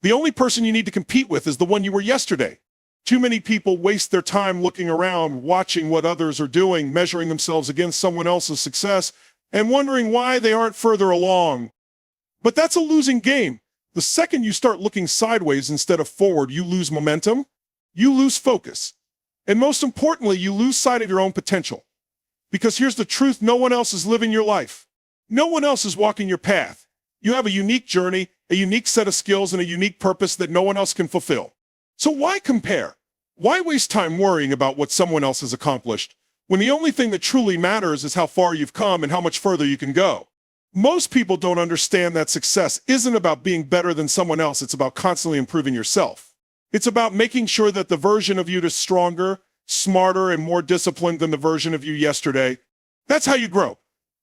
The only person you need to compete with is the one you were yesterday. Too many people waste their time looking around, watching what others are doing, measuring themselves against someone else's success, and wondering why they aren't further along. But that's a losing game. The second you start looking sideways instead of forward, you lose momentum, you lose focus, and most importantly, you lose sight of your own potential. Because here's the truth, no one else is living your life. No one else is walking your path. You have a unique journey, a unique set of skills, and a unique purpose that no one else can fulfill. So why compare? Why waste time worrying about what someone else has accomplished, when the only thing that truly matters is how far you've come and how much further you can go? Most people don't understand that success isn't about being better than someone else. It's about constantly improving yourself. It's about making sure that the version of you is stronger, smarter, and more disciplined than the version of you yesterday. That's how you grow.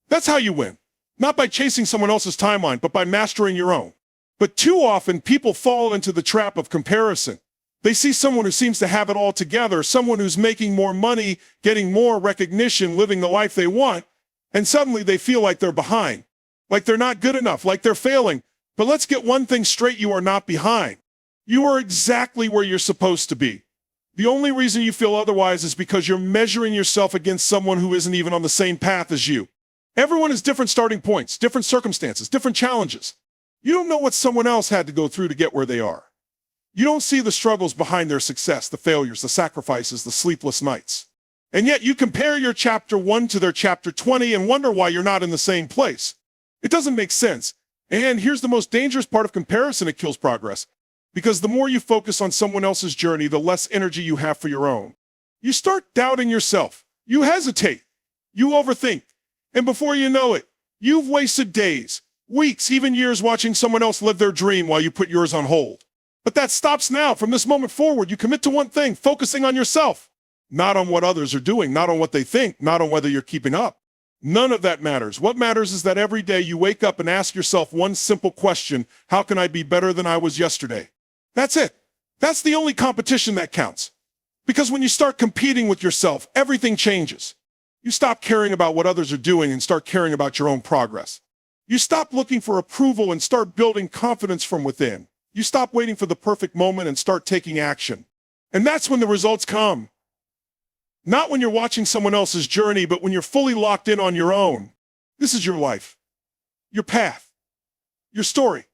That's how you win. Not by chasing someone else's timeline, but by mastering your own. But too often, people fall into the trap of comparison. They see someone who seems to have it all together, someone who's making more money, getting more recognition, living the life they want, and suddenly they feel like they're behind, like they're not good enough, like they're failing. But let's get one thing straight, you are not behind. You are exactly where you're supposed to be. The only reason you feel otherwise is because you're measuring yourself against someone who isn't even on the same path as you. Everyone has different starting points, different circumstances, different challenges. You don't know what someone else had to go through to get where they are. You don't see the struggles behind their success, the failures, the sacrifices, the sleepless nights. And yet you compare your chapter 1 to their chapter 20 and wonder why you're not in the same place. It doesn't make sense. And here's the most dangerous part of comparison: it kills progress. Because the more you focus on someone else's journey, the less energy you have for your own. You start doubting yourself. You hesitate. You overthink. And before you know it, you've wasted days, weeks, even years watching someone else live their dream while you put yours on hold. But that stops now. From this moment forward, you commit to one thing: focusing on yourself. Not on what others are doing, not on what they think, not on whether you're keeping up. None of that matters. What matters is that every day you wake up and ask yourself one simple question: how can I be better than I was yesterday? That's it. That's the only competition that counts. Because when you start competing with yourself, everything changes. You stop caring about what others are doing and start caring about your own progress. You stop looking for approval and start building confidence from within. You stop waiting for the perfect moment and start taking action. And that's when the results come. Not when you're watching someone else's journey, but when you're fully locked in on your own. This is your life, your path, your story.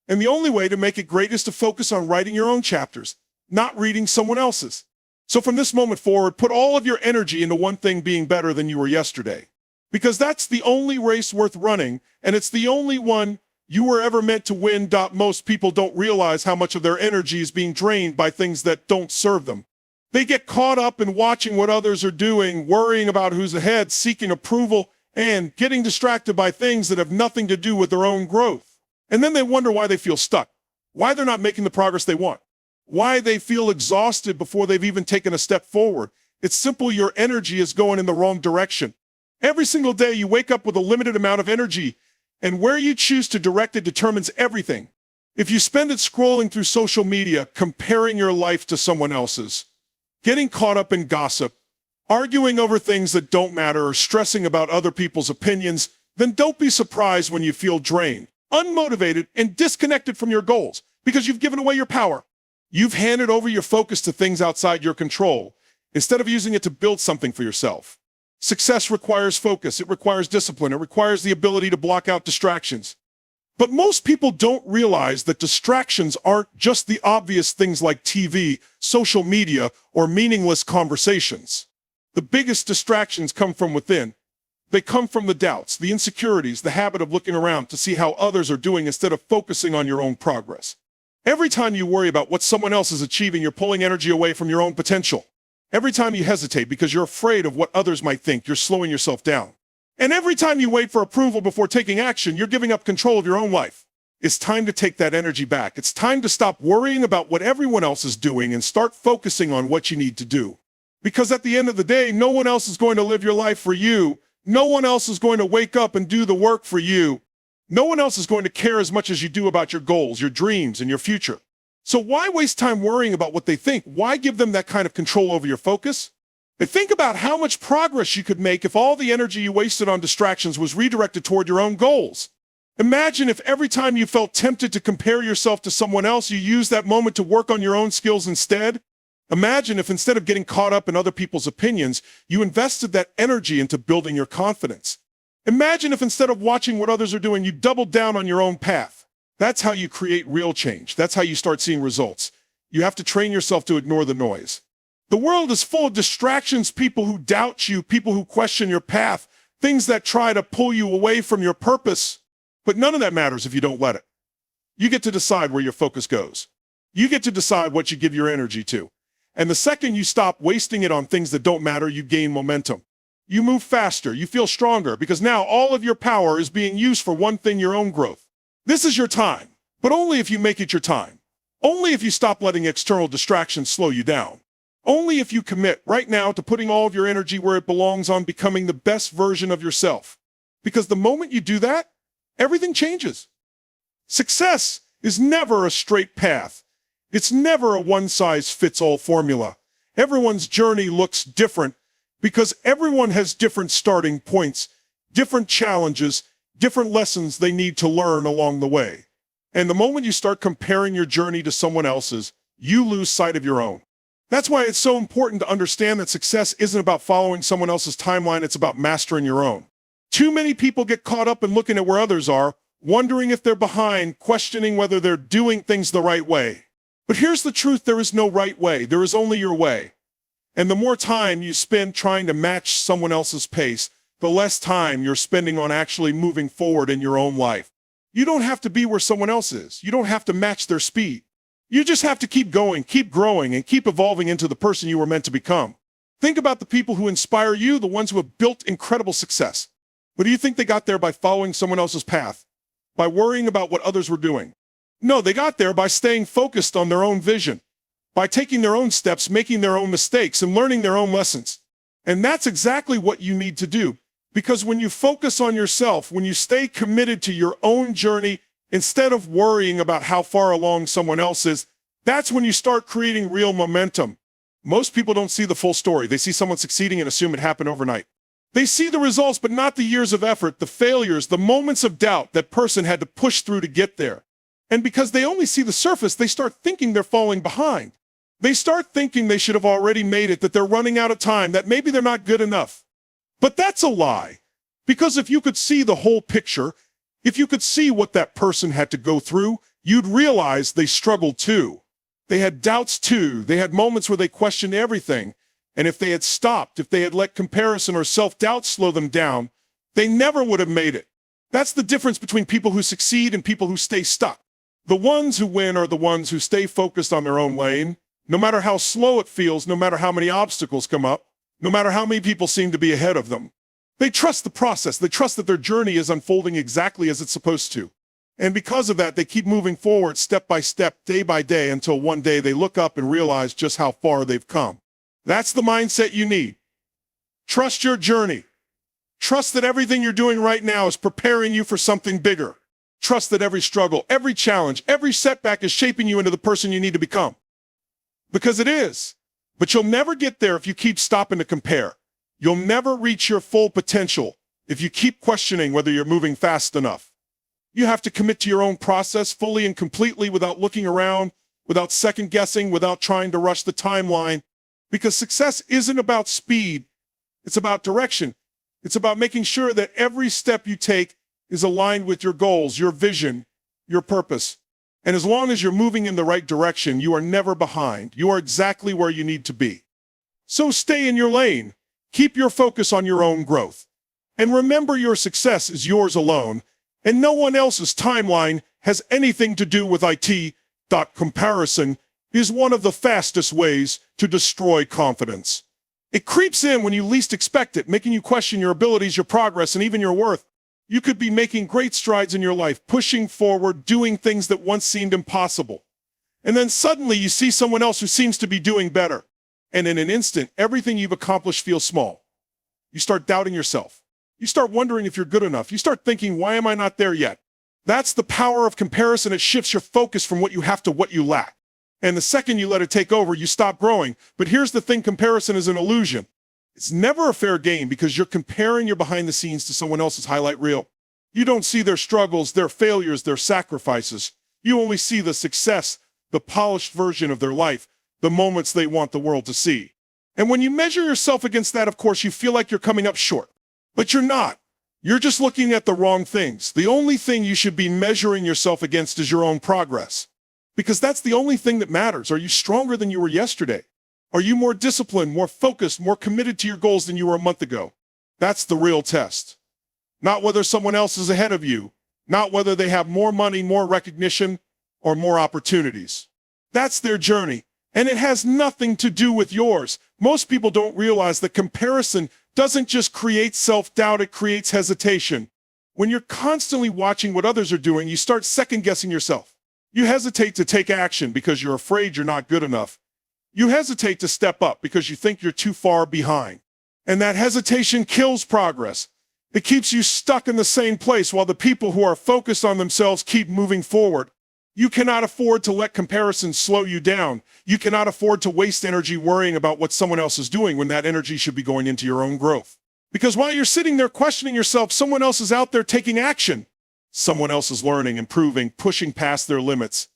And the only way to make it great is to focus on writing your own chapters, not reading someone else's. So from this moment forward, put all of your energy into one thing: being better than you were yesterday. Because that's the only race worth running, and it's the only one you were ever meant to win. Most people don't realize how much of their energy is being drained by things that don't serve them. They get caught up in watching what others are doing, worrying about who's ahead, seeking approval, and getting distracted by things that have nothing to do with their own growth. And then they wonder why they feel stuck, why they're not making the progress they want, why they feel exhausted before they've even taken a step forward. It's simple: your energy is going in the wrong direction. Every single day you wake up with a limited amount of energy, and where you choose to direct it determines everything. If you spend it scrolling through social media, comparing your life to someone else's, getting caught up in gossip, arguing over things that don't matter, or stressing about other people's opinions, then don't be surprised when you feel drained, unmotivated, and disconnected from your goals, because you've given away your power. You've handed over your focus to things outside your control, instead of using it to build something for yourself. Success requires focus. It requires discipline. It requires the ability to block out distractions. But most people don't realize that distractions aren't just the obvious things like TV, social media, or meaningless conversations. The biggest distractions come from within. They come from the doubts, the insecurities, the habit of looking around to see how others are doing instead of focusing on your own progress. Every time you worry about what someone else is achieving, you're pulling energy away from your own potential. Every time you hesitate because you're afraid of what others might think, you're slowing yourself down. And every time you wait for approval before taking action, you're giving up control of your own life. It's time to take that energy back. It's time to stop worrying about what everyone else is doing and start focusing on what you need to do. Because at the end of the day, no one else is going to live your life for you. No one else is going to wake up and do the work for you. No one else is going to care as much as you do about your goals, your dreams, and your future. So why waste time worrying about what they think? Why give them that kind of control over your focus? And think about how much progress you could make if all the energy you wasted on distractions was redirected toward your own goals. Imagine if every time you felt tempted to compare yourself to someone else, you used that moment to work on your own skills instead. Imagine if instead of getting caught up in other people's opinions, you invested that energy into building your confidence. Imagine if instead of watching what others are doing, you doubled down on your own path. That's how you create real change. That's how you start seeing results. You have to train yourself to ignore the noise. The world is full of distractions, people who doubt you, people who question your path, things that try to pull you away from your purpose. But none of that matters if you don't let it. You get to decide where your focus goes. You get to decide what you give your energy to. And the second you stop wasting it on things that don't matter, you gain momentum. You move faster, you feel stronger, because now all of your power is being used for one thing, your own growth. This is your time, but only if you make it your time. Only if you stop letting external distractions slow you down. Only if you commit right now to putting all of your energy where it belongs, on becoming the best version of yourself. Because the moment you do that, everything changes. Success is never a straight path. It's never a one-size-fits-all formula. Everyone's journey looks different because everyone has different starting points, different challenges, different lessons they need to learn along the way. And the moment you start comparing your journey to someone else's, you lose sight of your own. That's why it's so important to understand that success isn't about following someone else's timeline, it's about mastering your own. Too many people get caught up in looking at where others are, wondering if they're behind, questioning whether they're doing things the right way. But here's the truth, there is no right way, there is only your way. And the more time you spend trying to match someone else's pace, the less time you're spending on actually moving forward in your own life. You don't have to be where someone else is. You don't have to match their speed. You just have to keep going, keep growing, and keep evolving into the person you were meant to become. Think about the people who inspire you, the ones who have built incredible success. But do you think they got there by following someone else's path? By worrying about what others were doing? No, they got there by staying focused on their own vision, by taking their own steps, making their own mistakes, and learning their own lessons. And that's exactly what you need to do. Because when you focus on yourself, when you stay committed to your own journey, instead of worrying about how far along someone else is, that's when you start creating real momentum. Most people don't see the full story. They see someone succeeding and assume it happened overnight. They see the results, but not the years of effort, the failures, the moments of doubt that person had to push through to get there. And because they only see the surface, they start thinking they're falling behind. They start thinking they should have already made it, that they're running out of time, that maybe they're not good enough. But that's a lie. Because if you could see the whole picture, if you could see what that person had to go through, you'd realize they struggled too. They had doubts too. They had moments where they questioned everything. And if they had stopped, if they had let comparison or self-doubt slow them down, they never would have made it. That's the difference between people who succeed and people who stay stuck. The ones who win are the ones who stay focused on their own lane, no matter how slow it feels, no matter how many obstacles come up, no matter how many people seem to be ahead of them. They trust the process. They trust that their journey is unfolding exactly as it's supposed to. And because of that, they keep moving forward step by step, day by day, until one day they look up and realize just how far they've come. That's the mindset you need. Trust your journey. Trust that everything you're doing right now is preparing you for something bigger. Trust that every struggle, every challenge, every setback is shaping you into the person you need to become. Because it is. But you'll never get there if you keep stopping to compare. You'll never reach your full potential if you keep questioning whether you're moving fast enough. You have to commit to your own process fully and completely without looking around, without second guessing, without trying to rush the timeline. Because success isn't about speed. It's about direction. It's about making sure that every step you take is aligned with your goals, your vision, your purpose. And as long as you're moving in the right direction, you are never behind. You are exactly where you need to be. So stay in your lane. Keep your focus on your own growth. And remember, your success is yours alone, and no one else's timeline has anything to do with it. Comparison is one of the fastest ways to destroy confidence. It creeps in when you least expect it, making you question your abilities, your progress, and even your worth. You could be making great strides in your life, pushing forward, doing things that once seemed impossible. And then suddenly you see someone else who seems to be doing better. And in an instant, everything you've accomplished feels small. You start doubting yourself. You start wondering if you're good enough. You start thinking, why am I not there yet? That's the power of comparison. It shifts your focus from what you have to what you lack. And the second you let it take over, you stop growing. But here's the thing, comparison is an illusion. It's never a fair game because you're comparing your behind the scenes to someone else's highlight reel. You don't see their struggles, their failures, their sacrifices. You only see the success, the polished version of their life, the moments they want the world to see. And when you measure yourself against that, of course, you feel like you're coming up short. But you're not. You're just looking at the wrong things. The only thing you should be measuring yourself against is your own progress. Because that's the only thing that matters. Are you stronger than you were yesterday? Are you more disciplined, more focused, more committed to your goals than you were a month ago? That's the real test. Not whether someone else is ahead of you, not whether they have more money, more recognition, or more opportunities. That's their journey, and it has nothing to do with yours. Most people don't realize that comparison doesn't just create self-doubt, it creates hesitation. When you're constantly watching what others are doing, you start second-guessing yourself. You hesitate to take action because you're afraid you're not good enough. You hesitate to step up because you think you're too far behind. And that hesitation kills progress. It keeps you stuck in the same place while the people who are focused on themselves keep moving forward. You cannot afford to let comparison slow you down. You cannot afford to waste energy worrying about what someone else is doing when that energy should be going into your own growth. Because while you're sitting there questioning yourself, someone else is out there taking action. Someone else is learning, improving, pushing past their limits.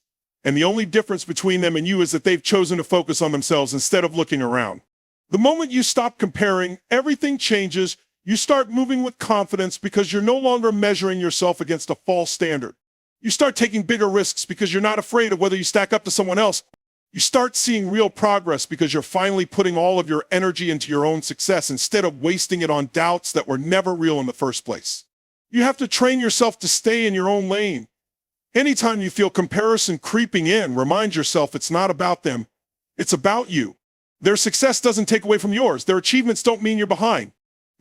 And the only difference between them and you is that they've chosen to focus on themselves instead of looking around. The moment you stop comparing, everything changes. You start moving with confidence because you're no longer measuring yourself against a false standard. You start taking bigger risks because you're not afraid of whether you stack up to someone else. You start seeing real progress because you're finally putting all of your energy into your own success instead of wasting it on doubts that were never real in the first place. You have to train yourself to stay in your own lane. Anytime you feel comparison creeping in, remind yourself it's not about them. It's about you. Their success doesn't take away from yours. Their achievements don't mean you're behind.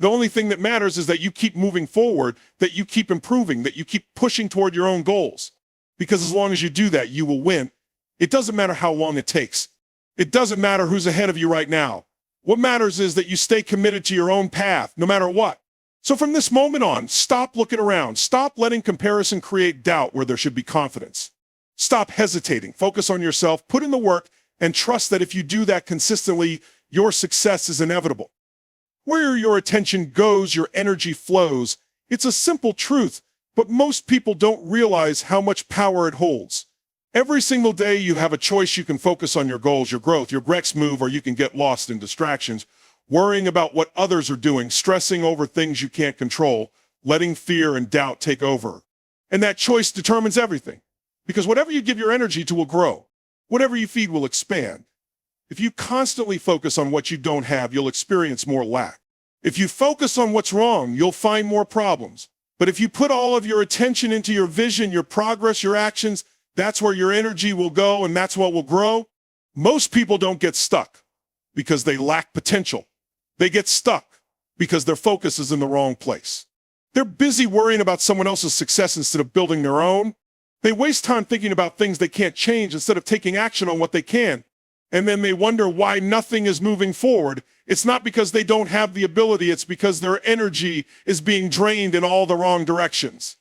The only thing that matters is that you keep moving forward, that you keep improving, that you keep pushing toward your own goals. Because as long as you do that, you will win. It doesn't matter how long it takes. It doesn't matter who's ahead of you right now. What matters is that you stay committed to your own path, no matter what. So from this moment on, stop looking around. Stop letting comparison create doubt where there should be confidence. Stop hesitating. Focus on yourself, put in the work, and trust that if you do that consistently, your success is inevitable. Where your attention goes, your energy flows. It's a simple truth, but most people don't realize how much power it holds. Every single day you have a choice. You can focus on your goals, your growth, your next move, or you can get lost in distractions, worrying about what others are doing, stressing over things you can't control, letting fear and doubt take over. And that choice determines everything. Because whatever you give your energy to will grow. Whatever you feed will expand. If you constantly focus on what you don't have, you'll experience more lack. If you focus on what's wrong, you'll find more problems. But if you put all of your attention into your vision, your progress, your actions, that's where your energy will go and that's what will grow. Most people don't get stuck because they lack potential. They get stuck because their focus is in the wrong place. They're busy worrying about someone else's success instead of building their own. They waste time thinking about things they can't change instead of taking action on what they can. And then they wonder why nothing is moving forward. It's not because they don't have the ability, it's because their energy is being drained in all the wrong directions.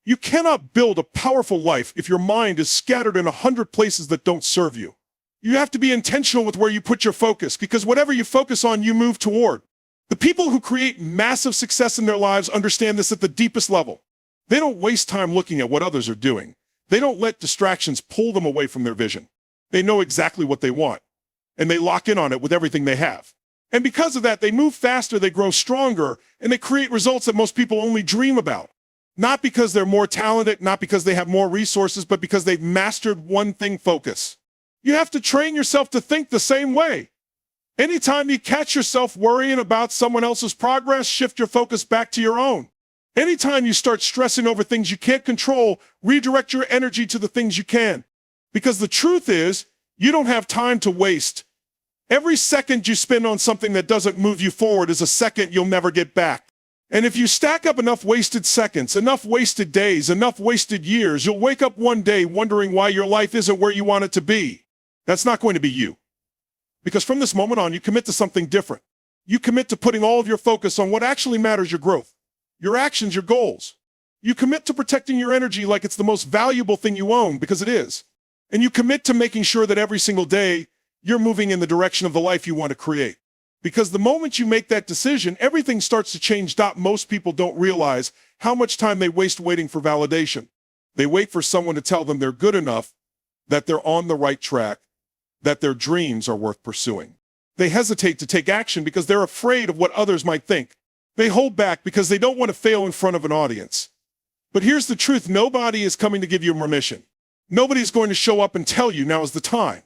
You cannot build a powerful life if your mind is scattered in 100 places that don't serve you. You have to be intentional with where you put your focus, because whatever you focus on, you move toward. The people who create massive success in their lives understand this at the deepest level. They don't waste time looking at what others are doing. They don't let distractions pull them away from their vision. They know exactly what they want, and they lock in on it with everything they have. And because of that, they move faster, they grow stronger, and they create results that most people only dream about. Not because they're more talented, not because they have more resources, but because they've mastered one thing: focus. You have to train yourself to think the same way. Anytime you catch yourself worrying about someone else's progress, shift your focus back to your own. Anytime you start stressing over things you can't control, redirect your energy to the things you can. Because the truth is, you don't have time to waste. Every second you spend on something that doesn't move you forward is a second you'll never get back. And if you stack up enough wasted seconds, enough wasted days, enough wasted years, you'll wake up one day wondering why your life isn't where you want it to be. That's not going to be you. Because from this moment on, you commit to something different. You commit to putting all of your focus on what actually matters: your growth, your actions, your goals. You commit to protecting your energy like it's the most valuable thing you own, because it is. And you commit to making sure that every single day you're moving in the direction of the life you want to create. Because the moment you make that decision, everything starts to change. Most people don't realize how much time they waste waiting for validation. They wait for someone to tell them they're good enough, that they're on the right track, that their dreams are worth pursuing. They hesitate to take action because they're afraid of what others might think. They hold back because they don't want to fail in front of an audience. But here's the truth, nobody is coming to give you permission. Nobody's going to show up and tell you now is the time.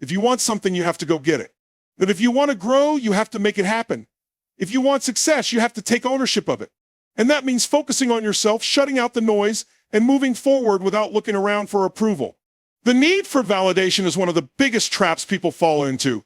If you want something, you have to go get it. But if you want to grow, you have to make it happen. If you want success, you have to take ownership of it. And that means focusing on yourself, shutting out the noise, and moving forward without looking around for approval. The need for validation is one of the biggest traps people fall into.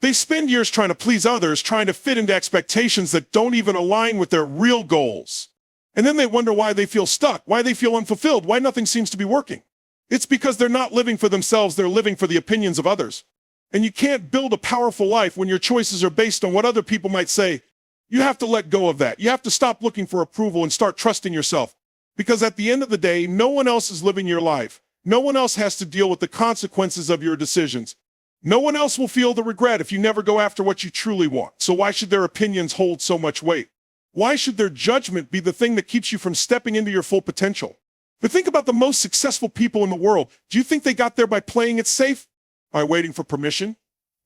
They spend years trying to please others, trying to fit into expectations that don't even align with their real goals. And then they wonder why they feel stuck, why they feel unfulfilled, why nothing seems to be working. It's because they're not living for themselves, they're living for the opinions of others. And you can't build a powerful life when your choices are based on what other people might say. You have to let go of that. You have to stop looking for approval and start trusting yourself. Because at the end of the day, no one else is living your life. No one else has to deal with the consequences of your decisions. No one else will feel the regret if you never go after what you truly want. So why should their opinions hold so much weight? Why should their judgment be the thing that keeps you from stepping into your full potential? But think about the most successful people in the world. Do you think they got there by playing it safe? By waiting for permission?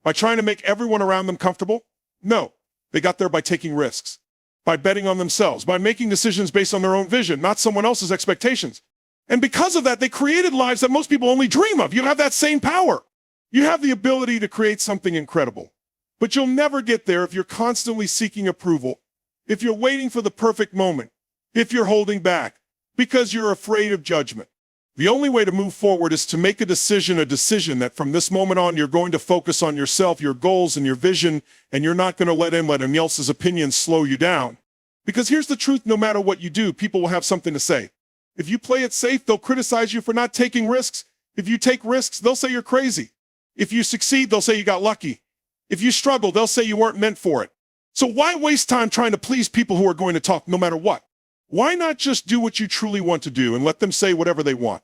By trying to make everyone around them comfortable? No, they got there by taking risks, by betting on themselves, by making decisions based on their own vision, not someone else's expectations. And because of that, they created lives that most people only dream of. You have that same power. You have the ability to create something incredible. But you'll never get there if you're constantly seeking approval, if you're waiting for the perfect moment, if you're holding back, because you're afraid of judgment. The only way to move forward is to make a decision that from this moment on, you're going to focus on yourself, your goals, and your vision, and you're not going to let anyone else's opinions slow you down. Because here's the truth, no matter what you do, people will have something to say. If you play it safe, they'll criticize you for not taking risks. If you take risks, they'll say you're crazy. If you succeed, they'll say you got lucky. If you struggle, they'll say you weren't meant for it. So why waste time trying to please people who are going to talk no matter what? Why not just do what you truly want to do and let them say whatever they want?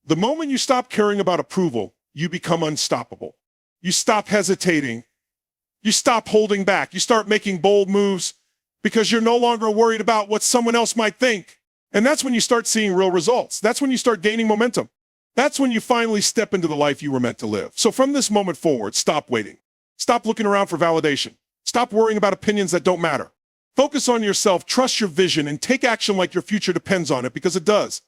The moment you stop caring about approval, you become unstoppable. You stop hesitating. You stop holding back. You start making bold moves because you're no longer worried about what someone else might think. And that's when you start seeing real results. That's when you start gaining momentum. That's when you finally step into the life you were meant to live. So from this moment forward, stop waiting. Stop looking around for validation. Stop worrying about opinions that don't matter. Focus on yourself, trust your vision, and take action like your future depends on it, because it does.